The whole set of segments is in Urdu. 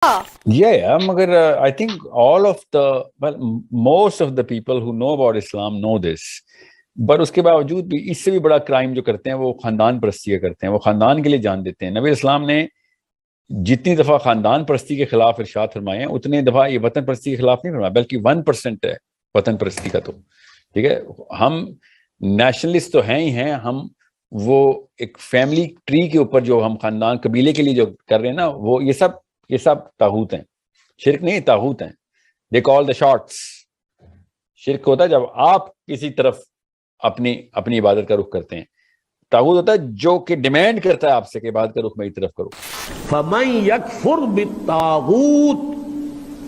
Yeah, مگر I think all of the, well, most of the people who know about Islam know this. but اس کے باوجود بھی اس سے بھی بڑا کرائم جو کرتے ہیں وہ خاندان پرستی کا کرتے ہیں، وہ خاندان کے لیے جان دیتے ہیں۔ نبی اسلام نے جتنی دفعہ خاندان پرستی کے خلاف ارشاد فرمائے ہیں اتنے دفعہ یہ وطن پرستی کے خلاف نہیں فرمایا، بلکہ 1% ہے وطن پرستی کا۔ تو ٹھیک ہے، ہم نیشنلسٹ تو ہیں ہی ہیں، ہم وہ ایک فیملی ٹری کے اوپر جو ہم خاندان قبیلے کے لیے جو کر رہے ہیں نا، وہ یہ سب طاغوت ہیں، شرک نہیں، طاغوت ہیں۔ دے کال دا شارٹس۔ شرک ہوتا ہے جب آپ کسی طرف اپنی عبادت کا رخ کرتے ہیں، طاغوت ہوتا ہے جو کہ ڈیمانڈ کرتا ہے آپ سے کہ عبادت کا رخ میری طرف کرو۔ فَمَن يَكْفُرْ بِالطَّاغُوتِ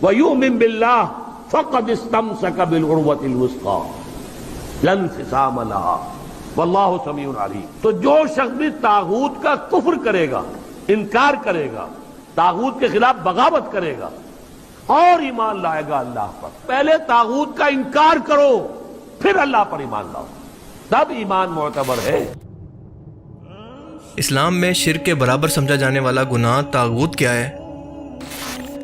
وَيُؤْمِن بِاللَّهِ فَقَدِ اسْتَمْسَكَ بِالْعُرْوَةِ الْوُثْقَىٰ لَا انفصام لَهَا وَاللَّهُ سَمِيعٌ عَلِيمٌ۔ تو جو شخص بھی طاغوت کا کفر کرے گا، انکار کرے گا، طاغوت کے خلاف بغاوت کرے گا اور ایمان لائے گا اللہ پر، پہلے طاغوت کا انکار کرو پھر اللہ پر ایمان لاؤ، تب ایمان معتبر ہے۔ اسلام میں شرک کے برابر سمجھا جانے والا گناہ طاغوت کیا ہے؟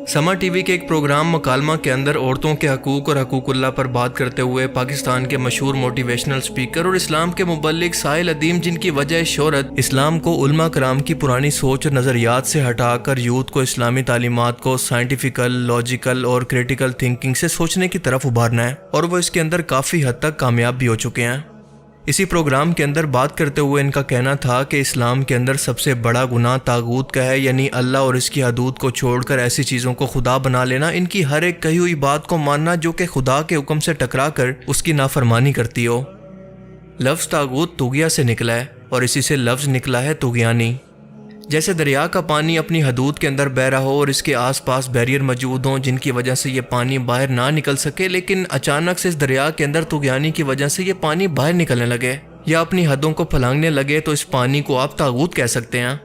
سما ٹی وی کے ایک پروگرام مکالمہ کے اندر عورتوں کے حقوق اور حقوق اللہ پر بات کرتے ہوئے پاکستان کے مشہور موٹیویشنل سپیکر اور اسلام کے مبلغ ساحل ادیم، جن کی وجہ شہرت اسلام کو علماء کرام کی پرانی سوچ اور نظریات سے ہٹا کر یوتھ کو اسلامی تعلیمات کو سائنٹیفیکل، لاجیکل اور کریٹیکل تھنکنگ سے سوچنے کی طرف ابھارنا ہے، اور وہ اس کے اندر کافی حد تک کامیاب بھی ہو چکے ہیں۔ اسی پروگرام کے اندر بات کرتے ہوئے ان کا کہنا تھا کہ اسلام کے اندر سب سے بڑا گناہ طاغوت کا ہے، یعنی اللہ اور اس کی حدود کو چھوڑ کر ایسی چیزوں کو خدا بنا لینا، ان کی ہر ایک کہی ہوئی بات کو ماننا جو کہ خدا کے حکم سے ٹکرا کر اس کی نافرمانی کرتی ہو۔ لفظ طاغوت طغیہ سے نکلا ہے اور اسی سے لفظ نکلا ہے طغیانی۔ جیسے دریا کا پانی اپنی حدود کے اندر بہ رہا ہو اور اس کے آس پاس بیریئر موجود ہوں جن کی وجہ سے یہ پانی باہر نہ نکل سکے، لیکن اچانک سے اس دریا کے اندر طغیانی کی وجہ سے یہ پانی باہر نکلنے لگے یا اپنی حدوں کو پھلانگنے لگے، تو اس پانی کو آپ طاغوت کہہ سکتے ہیں۔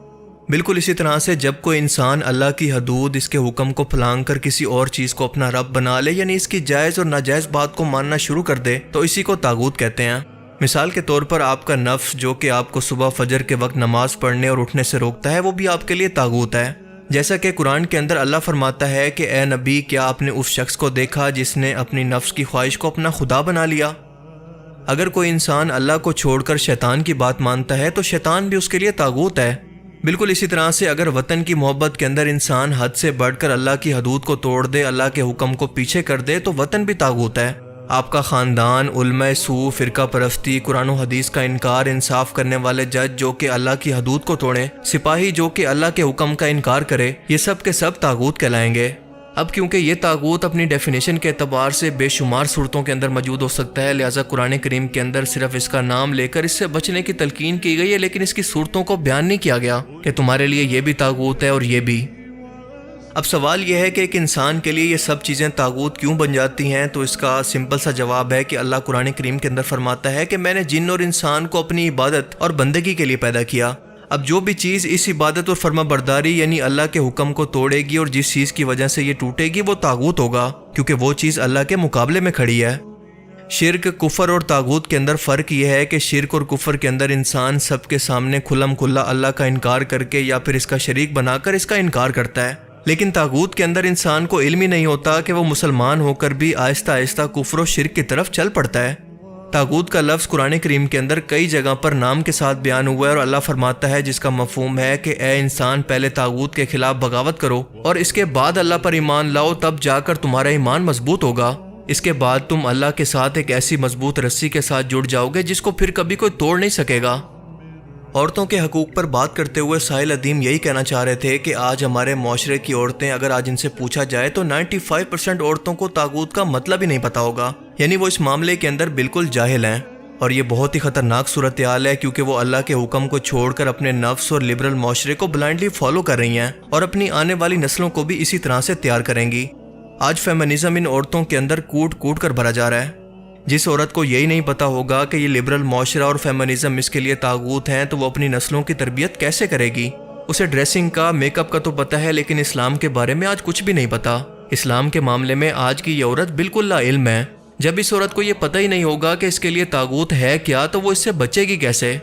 بالکل اسی طرح سے جب کوئی انسان اللہ کی حدود، اس کے حکم کو پھلانگ کر کسی اور چیز کو اپنا رب بنا لے، یعنی اس کی جائز اور ناجائز بات کو ماننا شروع کر دے، تو اسی کو طاغوت کہتے ہیں۔ مثال کے طور پر آپ کا نفس جو کہ آپ کو صبح فجر کے وقت نماز پڑھنے اور اٹھنے سے روکتا ہے، وہ بھی آپ کے لیے طاغوت ہے۔ جیسا کہ قرآن کے اندر اللہ فرماتا ہے کہ اے نبی، کیا آپ نے اس شخص کو دیکھا جس نے اپنی نفس کی خواہش کو اپنا خدا بنا لیا؟ اگر کوئی انسان اللہ کو چھوڑ کر شیطان کی بات مانتا ہے تو شیطان بھی اس کے لیے طاغوت ہے۔ بالکل اسی طرح سے اگر وطن کی محبت کے اندر انسان حد سے بڑھ کر اللہ کی حدود کو توڑ دے، اللہ کے حکم کو پیچھے کر دے، تو وطن بھی طاغوت ہے۔ آپ کا خاندان، علماء سو، فرقہ پرستی، قرآن و حدیث کا انکار، انصاف کرنے والے جج جو کہ اللہ کی حدود کو توڑیں، سپاہی جو کہ اللہ کے حکم کا انکار کرے، یہ سب کے سب طاغوت کہلائیں گے۔ اب کیونکہ یہ طاغوت اپنی ڈیفینیشن کے اعتبار سے بے شمار صورتوں کے اندر موجود ہو سکتا ہے، لہٰذا قرآن کریم کے اندر صرف اس کا نام لے کر اس سے بچنے کی تلقین کی گئی ہے، لیکن اس کی صورتوں کو بیان نہیں کیا گیا کہ تمہارے لیے یہ بھی طاغوت ہے اور یہ بھی۔ اب سوال یہ ہے کہ ایک انسان کے لیے یہ سب چیزیں طاغوت کیوں بن جاتی ہیں؟ تو اس کا سمپل سا جواب ہے کہ اللہ قرآن کریم کے اندر فرماتا ہے کہ میں نے جن اور انسان کو اپنی عبادت اور بندگی کے لیے پیدا کیا۔ اب جو بھی چیز اس عبادت اور فرما برداری یعنی اللہ کے حکم کو توڑے گی اور جس چیز کی وجہ سے یہ ٹوٹے گی، وہ طاغوت ہوگا، کیونکہ وہ چیز اللہ کے مقابلے میں کھڑی ہے۔ شرک، کفر اور طاغوت کے اندر فرق یہ ہے کہ شرک اور کفر کے اندر انسان سب کے سامنے کھلم کھلا اللہ کا انکار کر کے یا پھر اس کا شریک بنا کر اس کا انکار کرتا ہے، لیکن طاغوت کے اندر انسان کو علم ہی نہیں ہوتا کہ وہ مسلمان ہو کر بھی آہستہ آہستہ کفر و شرک کی طرف چل پڑتا ہے۔ طاغوت کا لفظ قرآن کریم کے اندر کئی جگہ پر نام کے ساتھ بیان ہوا ہے، اور اللہ فرماتا ہے جس کا مفہوم ہے کہ اے انسان، پہلے طاغوت کے خلاف بغاوت کرو اور اس کے بعد اللہ پر ایمان لاؤ، تب جا کر تمہارا ایمان مضبوط ہوگا۔ اس کے بعد تم اللہ کے ساتھ ایک ایسی مضبوط رسی کے ساتھ جڑ جاؤ گے جس کو پھر کبھی کوئی توڑ نہیں سکے گا۔ عورتوں کے حقوق پر بات کرتے ہوئے ساحل ادیم یہی کہنا چاہ رہے تھے کہ آج ہمارے معاشرے کی عورتیں، اگر آج ان سے پوچھا جائے تو 95% عورتوں کو طاغوت کا مطلب ہی نہیں پتا ہوگا، یعنی وہ اس معاملے کے اندر بالکل جاہل ہیں، اور یہ بہت ہی خطرناک صورتحال ہے، کیونکہ وہ اللہ کے حکم کو چھوڑ کر اپنے نفس اور لبرل معاشرے کو بلائنڈلی فالو کر رہی ہیں اور اپنی آنے والی نسلوں کو بھی اسی طرح سے تیار کریں گی۔ آج فیمنزم ان عورتوں کے اندر کوٹ کوٹ کر بھرا جا رہا ہے۔ جس عورت کو یہی نہیں پتا ہوگا کہ یہ لبرل معاشرہ اور فیمنزم اس کے لیے طاغوت ہیں، تو وہ اپنی نسلوں کی تربیت کیسے کرے گی؟ اسے ڈریسنگ کا، میک اپ کا تو پتہ ہے، لیکن اسلام کے بارے میں آج کچھ بھی نہیں پتا۔ اسلام کے معاملے میں آج کی یہ عورت بالکل لا علم ہے۔ جب اس عورت کو یہ پتہ ہی نہیں ہوگا کہ اس کے لیے طاغوت ہے کیا، تو وہ اس سے بچے گی کیسے؟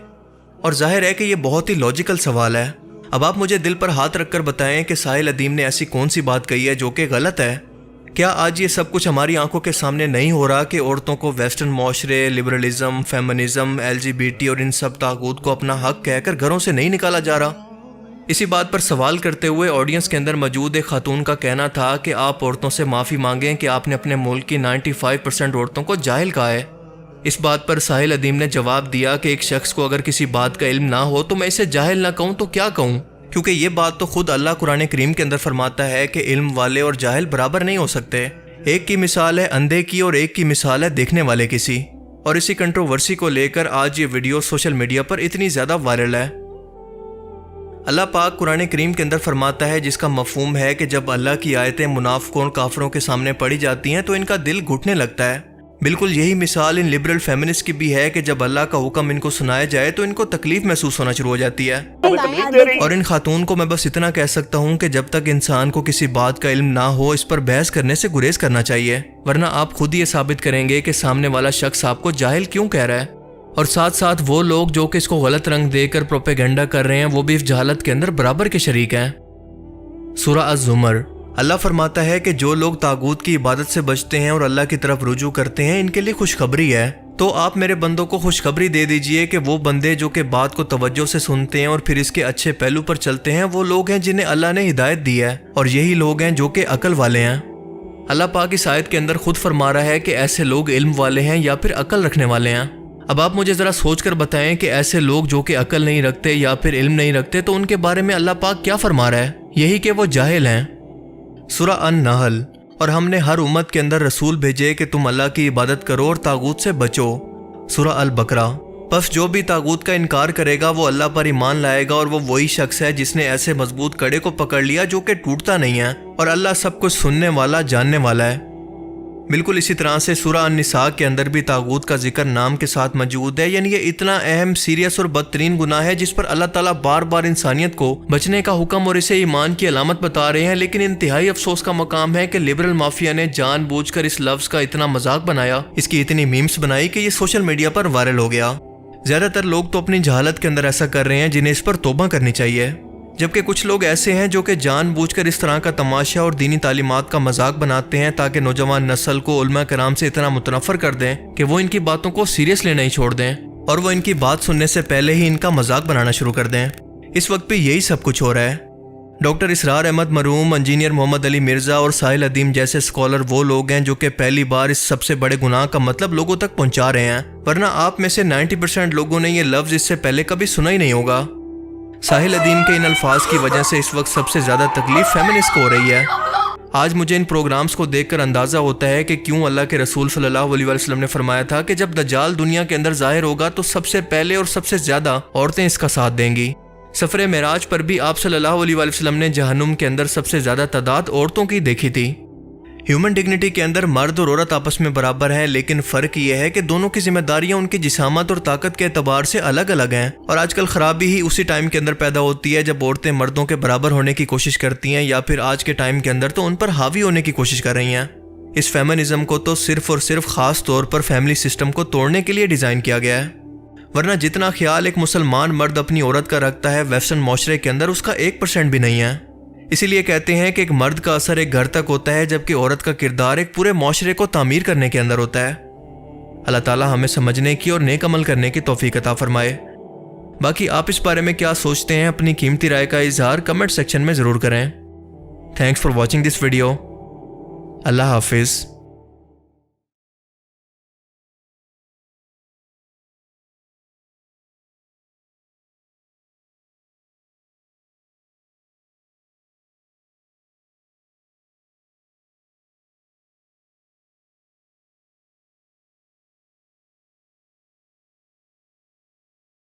اور ظاہر ہے کہ یہ بہت ہی لاجیکل سوال ہے۔ اب آپ مجھے دل پر ہاتھ رکھ کر بتائیں کہ ساحل ادیم نے ایسی کون سی بات کہی ہے جو کہ غلط ہے؟ کیا آج یہ سب کچھ ہماری آنکھوں کے سامنے نہیں ہو رہا کہ عورتوں کو ویسٹرن معاشرے، لبرلزم، فیمنزم، LGBT اور ان سب طاغوت کو اپنا حق کہہ کر گھروں سے نہیں نکالا جا رہا؟ اسی بات پر سوال کرتے ہوئے آڈینس کے اندر موجود ایک خاتون کا کہنا تھا کہ آپ عورتوں سے معافی مانگیں کہ آپ نے اپنے ملک کی 95% عورتوں کو جاہل کہا ہے۔ اس بات پر ساحل ادیم نے جواب دیا کہ ایک شخص کو اگر کسی بات کا علم نہ ہو تو میں اسے جاہل نہ کہوں تو کیا کہوں، کیونکہ یہ بات تو خود اللہ قرآن کریم کے اندر فرماتا ہے کہ علم والے اور جاہل برابر نہیں ہو سکتے۔ ایک کی مثال ہے اندھے کی اور ایک کی مثال ہے دیکھنے والے کسی۔ اور اسی کنٹروورسی کو لے کر آج یہ ویڈیو سوشل میڈیا پر اتنی زیادہ وائرل ہے۔ اللہ پاک قرآن کریم کے اندر فرماتا ہے، جس کا مفہوم ہے کہ جب اللہ کی آیتیں منافقوں اور کافروں کے سامنے پڑھی جاتی ہیں تو ان کا دل گھٹنے لگتا ہے۔ بالکل یہی مثال ان لبرل فیمنسٹ کی بھی ہے کہ جب اللہ کا حکم ان کو سنایا جائے تو ان کو تکلیف محسوس ہونا شروع ہو جاتی ہے۔ اور ان خاتون کو میں بس اتنا کہہ سکتا ہوں کہ جب تک انسان کو کسی بات کا علم نہ ہو اس پر بحث کرنے سے گریز کرنا چاہیے، ورنہ آپ خود یہ ثابت کریں گے کہ سامنے والا شخص آپ کو جاہل کیوں کہہ رہا ہے۔ اور ساتھ ساتھ وہ لوگ جو کہ اس کو غلط رنگ دے کر پروپیگنڈا کر رہے ہیں وہ بھی اس جہالت کے اندر برابر کے شریک ہیں۔ سورہ الزمر، اللہ فرماتا ہے کہ جو لوگ طاغوت کی عبادت سے بچتے ہیں اور اللہ کی طرف رجوع کرتے ہیں ان کے لیے خوشخبری ہے۔ تو آپ میرے بندوں کو خوشخبری دے دیجئے کہ وہ بندے جو کہ بات کو توجہ سے سنتے ہیں اور پھر اس کے اچھے پہلو پر چلتے ہیں وہ لوگ ہیں جنہیں اللہ نے ہدایت دی ہے، اور یہی لوگ ہیں جو کہ عقل والے ہیں۔ اللہ پاک اس آیت کے اندر خود فرما رہا ہے کہ ایسے لوگ علم والے ہیں یا پھر عقل رکھنے والے ہیں۔ اب آپ مجھے ذرا سوچ کر بتائیں کہ ایسے لوگ جو کہ عقل نہیں رکھتے یا پھر علم نہیں رکھتے تو ان کے بارے میں اللہ پاک کیا فرما رہا ہے؟ یہی کہ وہ جاہل ہیں۔ سورہ النحل، اور ہم نے ہر امت کے اندر رسول بھیجے کہ تم اللہ کی عبادت کرو اور طاغوت سے بچو۔ سورہ البقرہ، پس جو بھی طاغوت کا انکار کرے گا وہ اللہ پر ایمان لائے گا اور وہ وہی شخص ہے جس نے ایسے مضبوط کڑے کو پکڑ لیا جو کہ ٹوٹتا نہیں ہے، اور اللہ سب کچھ سننے والا جاننے والا ہے۔ بالکل اسی طرح سے سورہ النساء کے اندر بھی طاغوت کا ذکر نام کے ساتھ موجود ہے، یعنی یہ اتنا اہم، سیریس اور بدترین گناہ ہے جس پر اللہ تعالیٰ بار بار انسانیت کو بچنے کا حکم اور اسے ایمان کی علامت بتا رہے ہیں، لیکن انتہائی افسوس کا مقام ہے کہ لبرل مافیا نے جان بوجھ کر اس لفظ کا اتنا مذاق بنایا، اس کی اتنی میمز بنائی کہ یہ سوشل میڈیا پر وائرل ہو گیا۔ زیادہ تر لوگ تو اپنی جہالت کے اندر ایسا کر رہے ہیں جنہیں اس پر توبہ کرنی چاہیے، جبکہ کچھ لوگ ایسے ہیں جو کہ جان بوجھ کر اس طرح کا تماشا اور دینی تعلیمات کا مذاق بناتے ہیں تاکہ نوجوان نسل کو علماء کرام سے اتنا متنفر کر دیں کہ وہ ان کی باتوں کو سیریس لینا ہی چھوڑ دیں اور وہ ان کی بات سننے سے پہلے ہی ان کا مذاق بنانا شروع کر دیں۔ اس وقت بھی یہی سب کچھ ہو رہا ہے۔ ڈاکٹر اسرار احمد مرحوم، انجینئر محمد علی مرزا اور ساحل ادیم جیسے اسکالر وہ لوگ ہیں جو کہ پہلی بار اس سب سے بڑے گناہ کا مطلب لوگوں تک پہنچا رہے ہیں، ورنہ آپ میں سے 90% لوگوں نے یہ لفظ اس سے پہلے کبھی سنا ہی نہیں ہوگا۔ ساحل ادیم کے ان الفاظ کی وجہ سے اس وقت سب سے زیادہ تکلیف فیمنسٹ کو ہو رہی ہے۔ آج مجھے ان پروگرامز کو دیکھ کر اندازہ ہوتا ہے کہ کیوں اللہ کے رسول صلی اللہ علیہ وسلم نے فرمایا تھا کہ جب دجال دنیا کے اندر ظاہر ہوگا تو سب سے پہلے اور سب سے زیادہ عورتیں اس کا ساتھ دیں گی۔ سفر معراج پر بھی آپ صلی اللہ علیہ وسلم نے جہنم کے اندر سب سے زیادہ تعداد عورتوں کی دیکھی تھی۔ ہیومن ڈگنیٹی کے اندر مرد اور عورت آپس میں برابر ہیں، لیکن فرق یہ ہے کہ دونوں کی ذمہ داریاں ان کی جسامت اور طاقت کے اعتبار سے الگ الگ ہیں، اور آج کل خرابی ہی اسی ٹائم کے اندر پیدا ہوتی ہے جب عورتیں مردوں کے برابر ہونے کی کوشش کرتی ہیں، یا پھر آج کے ٹائم کے اندر تو ان پر حاوی ہونے کی کوشش کر رہی ہیں۔ اس فیمنزم کو تو صرف اور صرف خاص طور پر فیملی سسٹم کو توڑنے کے لیے ڈیزائن کیا گیا ہے، ورنہ جتنا خیال ایک مسلمان مرد اپنی عورت کا رکھتا ہے ویسٹرن معاشرے کے اندر اس کا 1% بھی نہیں ہے۔ اسی لیے کہتے ہیں کہ ایک مرد کا اثر ایک گھر تک ہوتا ہے جبکہ عورت کا کردار ایک پورے معاشرے کو تعمیر کرنے کے اندر ہوتا ہے۔ اللہ تعالیٰ ہمیں سمجھنے کی اور نیک عمل کرنے کی توفیق عطا فرمائے۔ باقی آپ اس بارے میں کیا سوچتے ہیں؟ اپنی قیمتی رائے کا اظہار کمنٹ سیکشن میں ضرور کریں۔ Thanks for watching this video. اللہ حافظ۔